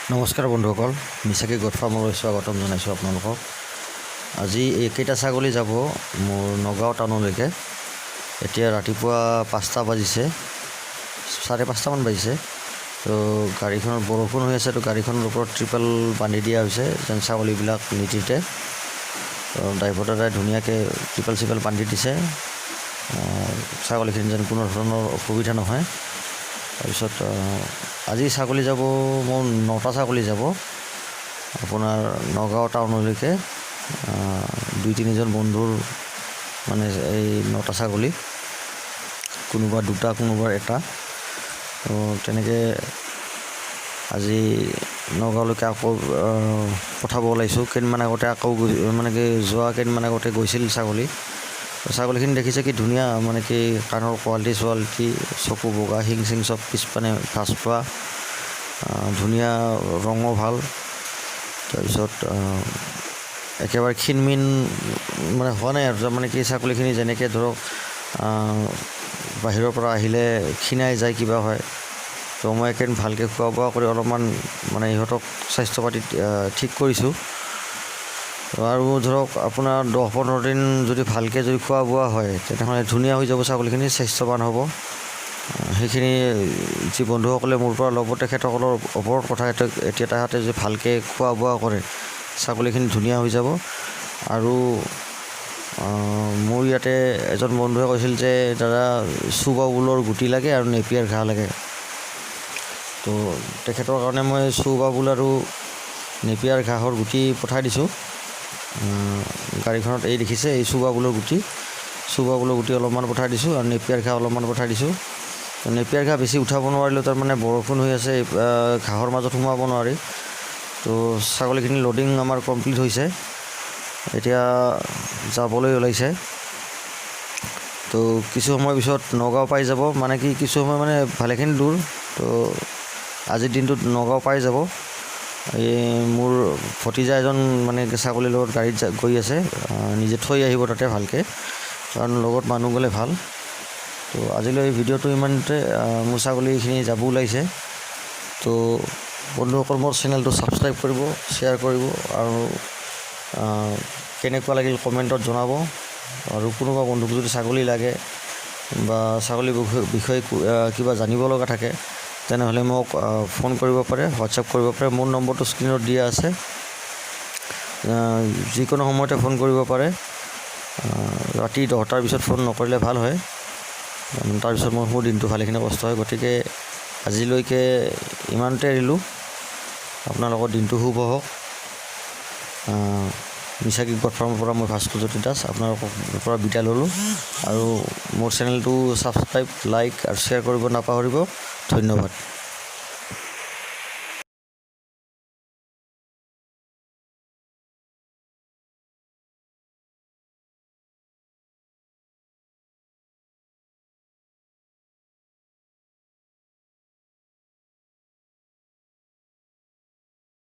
নমস্কাৰ বন্ধুসকল, মিছাকি গোট ফাৰ্মলৈ স্বাগতম জনাইছোঁ আপোনালোকক। আজি এইকেইটা ছাগলী যাব মোৰ নগাঁও টাউনলৈকে। এতিয়া ৰাতিপুৱা 5টা বাজিছে, 5:30মান বাজিছে। তো গাড়ীখনত বৰষুণ হৈ আছে, তো গাড়ীখনৰ ওপৰত ট্ৰিপল বান্ধি দিয়া হৈছে যেন ছাগলীবিলাক নিতিতে। ড্ৰাইভাৰ দাদাই ধুনীয়াকৈ ট্ৰিপল বান্ধি দিছে, ছাগলীখিনি যেন কোনো ধৰণৰ অসুবিধা নহয়। তাৰপিছত আজি ছাগলী যাব মোৰ 9টা ছাগলী যাব আপোনাৰ নগাঁও টাউনলৈকে। 2-3জন বন্ধুৰ মানে এই 9টা ছাগলী, কোনোবা 2টা কোনোবা 1টা। তো তেনেকৈ আজি নগাঁওলৈকে আকৌ পঠাব ওলাইছোঁ। কেইদিনমান আগতে আকৌ মানে কি যোৱা কেইদিনমান আগতে গৈছিল ছাগলীখিনি দেখিছে কি ধুনীয়া, মানে কি কাণৰ কোৱালিটি, চকু বগা, শিং চব পিছপানে ভাজ পোৱা, ধুনীয়া, ৰঙো ভাল। তাৰপিছত একেবাৰে ক্ষীণমিন মানে হোৱা নাই আৰু, তাৰমানে কি ছাগলীখিনি যেনেকৈ ধৰক বাহিৰৰ পৰা আহিলে ক্ষীণাই যায়, কিবা হয়। তো মই একেদিন ভালকৈ খোৱা বোৱা কৰি অলপমান মানে ইহঁতক স্বাস্থ্য পাতি ঠিক কৰিছোঁ। আৰু ধৰক আপোনাৰ 10-15 দিন যদি ভালকৈ যদি খোৱা বোৱা হয় তেনেহ'লে ধুনীয়া হৈ যাব, ছাগলীখিনি স্বাস্থ্যৱান হ'ব। সেইখিনি যি বন্ধুসকলে মোৰ পৰা ল'ব তেখেতসকলৰ ওপৰত কথা। এতিয়া তাহাঁতে যদি ভালকৈ খোৱা বোৱা কৰে ছাগলীখিনি ধুনীয়া হৈ যাব। আৰু মোৰ ইয়াতে এজন বন্ধুৱে কৈছিল যে দাদা চুবাবুলৰ গুটি লাগে আৰু নেপিয়াৰ ঘাঁহ লাগে। তো তেখেতৰ কাৰণে মই চুবাবুল আৰু নেপিয়াৰ ঘাঁহৰ গুটি পঠাই দিছোঁ। গাড়ীখনত এই দেখিছে, এই চুবাবুলৰ গুটি অলপমান পঠাই দিছোঁ আৰু নেপিয়াৰ ঘাঁহ অলপমান পঠাই দিছোঁ। নেপিয়াৰ ঘাঁহ বেছি উঠাব নোৱাৰিলোঁ, তাৰমানে বৰষুণ হৈ আছে, ঘাঁহৰ মাজত সোমাব নোৱাৰি। তো ছাগলীখিনি লোডিং আমাৰ কমপ্লিট হৈছে, এতিয়া যাবলৈ ওলাইছে। তো কিছু সময় পিছত নগাঁও পাই যাব, মানে কি কিছু সময় মানে ভালেখিনি দূৰ। তো আজিৰ দিনটোত নগাঁও পাই যাব। এই মোৰ ভতিজা এজন মানে ছাগলীৰ লগত গাড়ীত গৈ আছে, নিজে থৈ আহিব তাতে ভালকৈ, কাৰণ লগত মানুহ গ'লে ভাল। তো আজিলৈ ভিডিঅ'টো ইমানতে। মোৰ ছাগলীখিনি যাব ওলাইছে। তো বন্ধুসকল মোৰ চেনেলটো ছাবস্ক্ৰাইব কৰিব, শ্বেয়াৰ কৰিব আৰু কেনেকুৱা লাগিল কমেণ্টত জনাব। আৰু কোনোবা বন্ধুক যদি ছাগলী লাগে বা ছাগলীৰ বিষয়ে কিবা জানিব লগা থাকে তেনেহ'লে মোক ফোন কৰিব পাৰে, হোৱাটছআপ কৰিব পাৰে। মোৰ নম্বৰটো স্ক্ৰীণত দিয়া আছে, যিকোনো সময়তে ফোন কৰিব পাৰে। ৰাতি 10টাৰ পিছত ফোন নকৰিলে ভাল হয়, তাৰপিছত মোৰ দিনটো ভালেখিনি কষ্ট হয়। গতিকে আজিলৈকে ইমানতে এৰিলোঁ। আপোনালোকৰ দিনটো শুভ হওক। মিছাকি গোট ফাৰ্মৰ পৰা মই ভাস্কৰজ্যোতি দাস আপোনালোকৰ পৰা বিদায় ল'লোঁ। আৰু মোৰ চেনেলটো ছাবস্ক্ৰাইব, লাইক আৰু শ্বেয়াৰ কৰিব নাপাহৰিব। ধন্যবাদ।